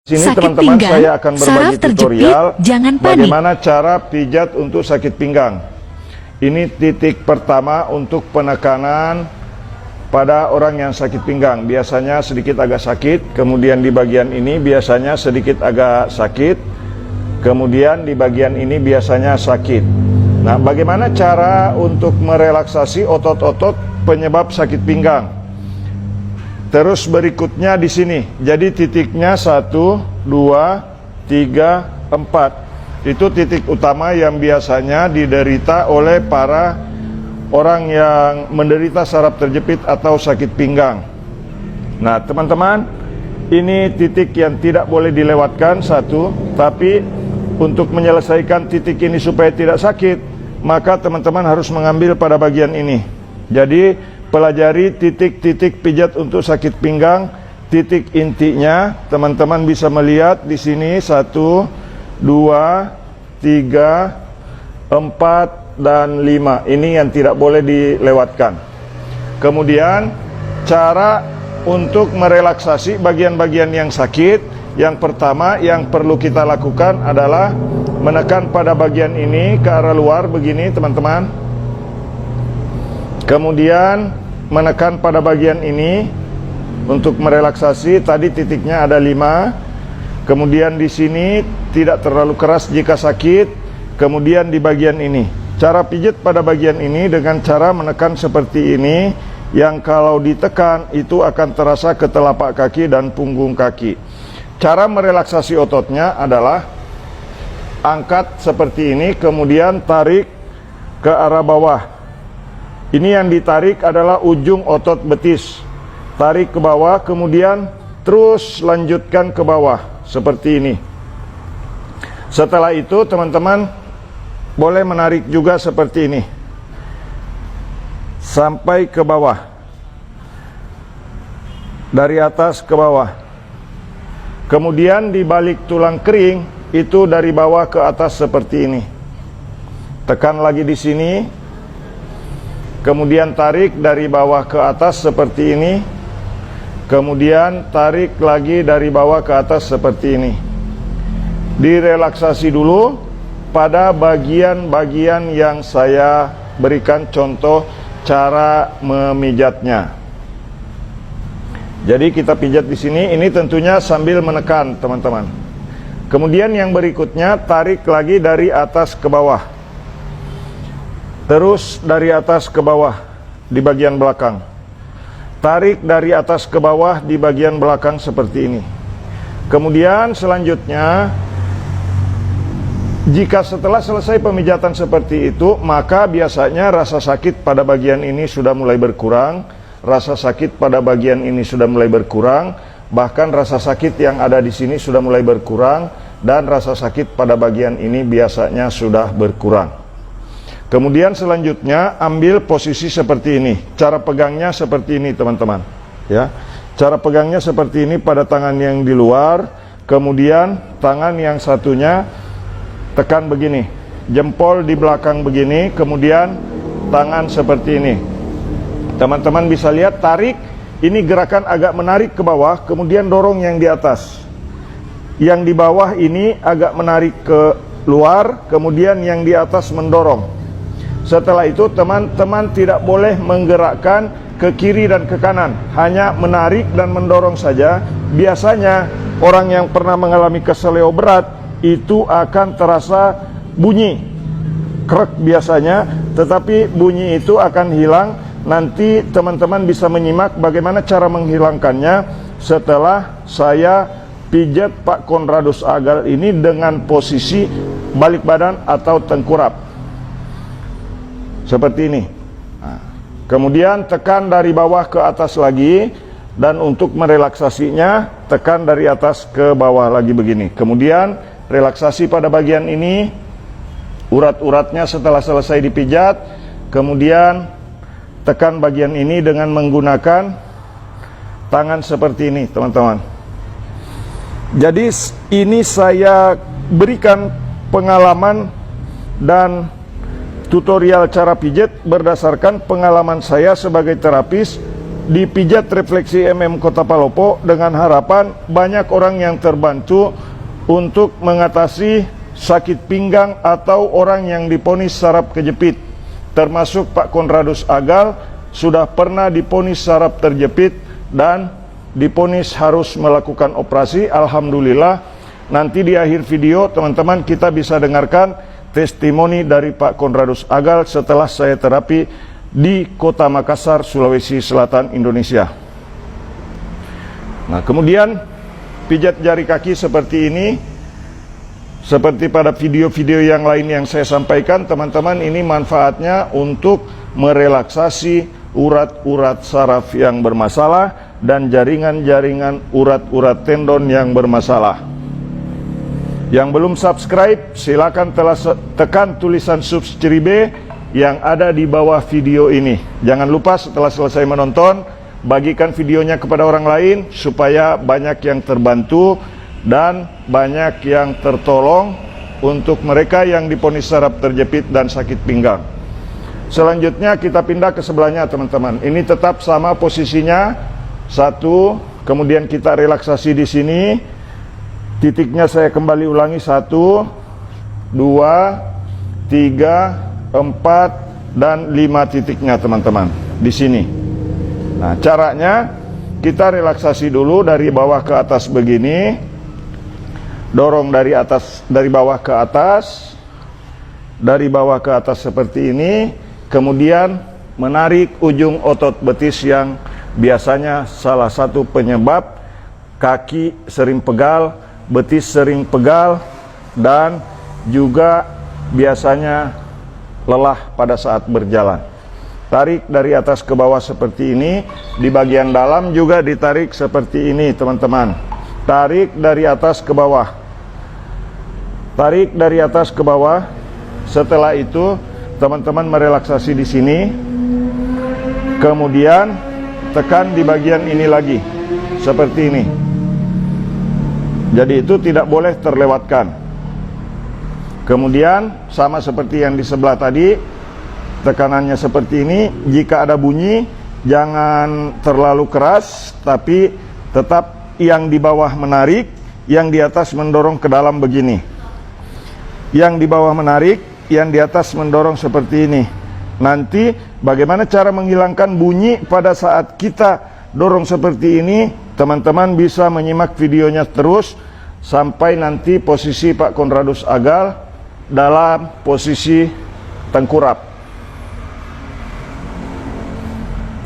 Sini Sakit teman-teman, pinggang, saya akan berbagi saraf terjepit, tutorial jangan panik. bagaimana cara pijat untuk sakit pinggang. Ini titik pertama untuk penekanan pada orang yang sakit pinggang. Biasanya sedikit agak sakit, kemudian di bagian ini biasanya sedikit agak sakit, kemudian di bagian ini biasanya sakit. Nah, bagaimana cara untuk merelaksasi otot-otot penyebab sakit pinggang? Terus berikutnya di sini. Jadi titiknya 1, 2, 3, 4. Itu titik utama yang biasanya diderita oleh para orang yang menderita saraf terjepit atau sakit pinggang. Nah, teman-teman, ini titik yang tidak boleh dilewatkan satu, tapi untuk menyelesaikan titik ini supaya tidak sakit, maka teman-teman harus mengambil pada bagian ini. Jadi pelajari titik-titik pijat untuk sakit pinggang. Titik intinya teman-teman bisa melihat di sini 1, 2, 3, 4 dan 5. Ini yang tidak boleh dilewatkan. Kemudian cara untuk merelaksasi bagian-bagian yang sakit, yang pertama yang perlu kita lakukan adalah menekan pada bagian ini ke arah luar begini, teman-teman. Kemudian menekan pada bagian ini untuk merelaksasi. Tadi titiknya ada 5. Kemudian di sini tidak terlalu keras jika sakit. Kemudian di bagian ini. Cara pijat pada bagian ini dengan cara menekan seperti ini, yang kalau ditekan itu akan terasa ke telapak kaki dan punggung kaki. Cara merelaksasi ototnya adalah angkat seperti ini, kemudian tarik ke arah bawah. Ini yang ditarik adalah ujung otot betis. Tarik ke bawah, kemudian terus lanjutkan ke bawah seperti ini. Setelah itu teman-teman boleh menarik juga seperti ini sampai ke bawah, dari atas ke bawah. Kemudian di balik tulang kering itu dari bawah ke atas seperti ini. Tekan lagi di sini. Kemudian tarik dari bawah ke atas seperti ini. Kemudian tarik lagi dari bawah ke atas seperti ini. Direlaksasi dulu pada bagian-bagian yang saya berikan contoh cara memijatnya. Jadi kita pijat di sini, ini tentunya sambil menekan, teman-teman. Kemudian yang berikutnya tarik lagi dari atas ke bawah. Terus dari atas ke bawah di bagian belakang. Tarik dari atas ke bawah di bagian belakang seperti ini. Kemudian selanjutnya, jika setelah selesai pemijatan seperti itu, maka biasanya rasa sakit pada bagian ini sudah mulai berkurang. Rasa sakit pada bagian ini sudah mulai berkurang. Bahkan rasa sakit yang ada di sini sudah mulai berkurang. Dan rasa sakit pada bagian ini biasanya sudah berkurang. Kemudian selanjutnya ambil posisi seperti ini. Cara pegangnya seperti ini, teman-teman. Ya, cara pegangnya seperti ini pada tangan yang di luar. Kemudian tangan yang satunya tekan begini, jempol di belakang begini. Kemudian tangan seperti ini. Teman-teman bisa lihat, tarik. Ini gerakan agak menarik ke bawah. Kemudian dorong yang di atas. Yang di bawah ini agak menarik ke luar. Kemudian yang di atas mendorong. Setelah itu teman-teman tidak boleh menggerakkan ke kiri dan ke kanan, hanya menarik dan mendorong saja. Biasanya orang yang pernah mengalami keseleo berat itu akan terasa bunyi krek biasanya, tetapi bunyi itu akan hilang. Nanti teman-teman bisa menyimak bagaimana cara menghilangkannya setelah saya pijat Pak Conradus Agal ini dengan posisi balik badan atau tengkurap seperti ini. Nah, kemudian tekan dari bawah ke atas lagi, dan untuk merelaksasinya tekan dari atas ke bawah lagi begini. Kemudian relaksasi pada bagian ini, urat-uratnya setelah selesai dipijat. Kemudian tekan bagian ini dengan menggunakan tangan seperti ini, teman-teman. Jadi ini saya berikan pengalaman dan tutorial cara pijat berdasarkan pengalaman saya sebagai terapis dipijat Refleksi MM Kota Palopo dengan harapan banyak orang yang terbantu untuk mengatasi sakit pinggang atau orang yang diponis saraf kejepit, termasuk Pak Konradus Agal sudah pernah diponis saraf terjepit dan diponis harus melakukan operasi. Alhamdulillah, nanti di akhir video teman-teman kita bisa dengarkan testimoni dari Pak Konradus Agal setelah saya terapi di Kota Makassar, Sulawesi Selatan, Indonesia. Nah, kemudian pijat jari kaki seperti ini. Seperti pada video-video yang lain yang saya sampaikan, teman-teman, ini manfaatnya untuk merelaksasi urat-urat saraf yang bermasalah dan jaringan-jaringan urat-urat tendon yang bermasalah. Yang belum subscribe, silakan tekan tulisan subscribe yang ada di bawah video ini. Jangan lupa setelah selesai menonton, bagikan videonya kepada orang lain supaya banyak yang terbantu dan banyak yang tertolong untuk mereka yang diponis saraf terjepit dan sakit pinggang. Selanjutnya kita pindah ke sebelahnya, teman-teman. Ini tetap sama posisinya. Satu, kemudian kita relaksasi di sini. Titiknya saya kembali ulangi. 1, 2, 3, 4 dan 5 titiknya, teman-teman, di sini. Nah, caranya kita relaksasi dulu dari bawah ke atas begini. Dorong dari atas, dari bawah ke atas. Dari bawah ke atas seperti ini. Kemudian menarik ujung otot betis yang biasanya salah satu penyebab kaki sering pegal, betis sering pegal, dan juga biasanya lelah pada saat berjalan. Tarik dari atas ke bawah seperti ini. Di bagian dalam juga ditarik seperti ini, teman-teman. Tarik dari atas ke bawah. Tarik dari atas ke bawah. Setelah itu, teman-teman merelaksasi di sini. Kemudian tekan di bagian ini lagi, seperti ini. Jadi itu tidak boleh terlewatkan. Kemudian sama seperti yang di sebelah tadi, tekanannya seperti ini. Jika ada bunyi, jangan terlalu keras, tapi tetap yang di bawah menarik, yang di atas mendorong ke dalam begini. Yang di bawah menarik, yang di atas mendorong seperti ini. Nanti bagaimana cara menghilangkan bunyi pada saat kita dorong seperti ini, teman-teman bisa menyimak videonya terus sampai nanti posisi Pak Konradus Agal dalam posisi tengkurap.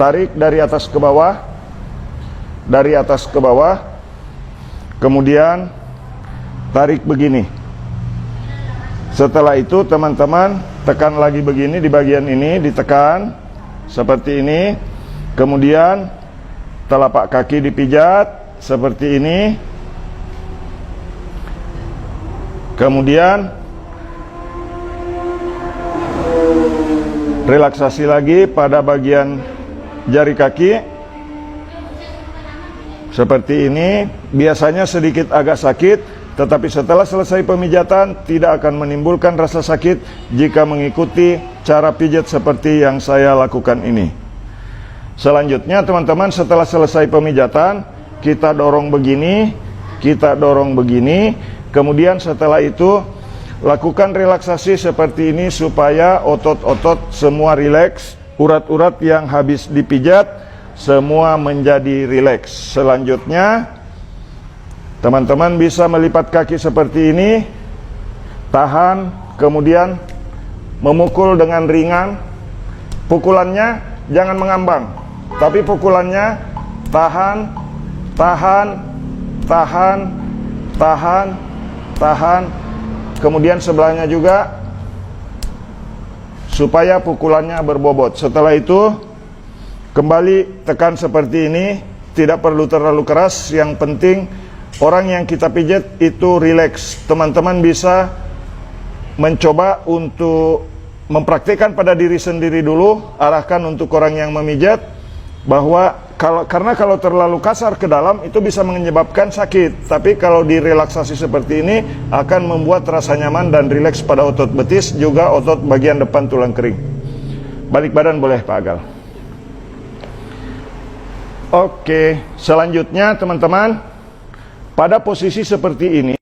Tarik dari atas ke bawah, dari atas ke bawah, kemudian tarik begini. Setelah itu teman-teman tekan lagi begini, di bagian ini ditekan seperti ini. Kemudian telapak kaki dipijat seperti ini. Kemudian relaksasi lagi pada bagian jari kaki seperti ini. Biasanya sedikit agak sakit, tetapi setelah selesai pemijatan tidak akan menimbulkan rasa sakit jika mengikuti cara pijat seperti yang saya lakukan ini. Selanjutnya, teman-teman, setelah selesai pemijatan, kita dorong begini, kita dorong begini. Kemudian setelah itu lakukan relaksasi seperti ini supaya otot-otot semua rileks, urat-urat yang habis dipijat semua menjadi rileks. Selanjutnya, teman-teman bisa melipat kaki seperti ini, tahan, kemudian memukul dengan ringan. Pukulannya jangan mengambang, tapi pukulannya tahan, tahan, tahan, tahan, tahan. Kemudian sebelahnya juga supaya pukulannya berbobot. Setelah itu kembali tekan seperti ini. Tidak perlu terlalu keras. Yang penting orang yang kita pijat itu rileks. Teman-teman bisa mencoba untuk mempraktikkan pada diri sendiri dulu. Arahkan untuk orang yang memijat bahwa karena kalau terlalu kasar ke dalam itu bisa menyebabkan sakit. Tapi kalau direlaksasi seperti ini akan membuat rasa nyaman dan rileks pada otot betis, juga otot bagian depan tulang kering. Balik badan boleh, Pak Agal. Oke, selanjutnya teman-teman, pada posisi seperti ini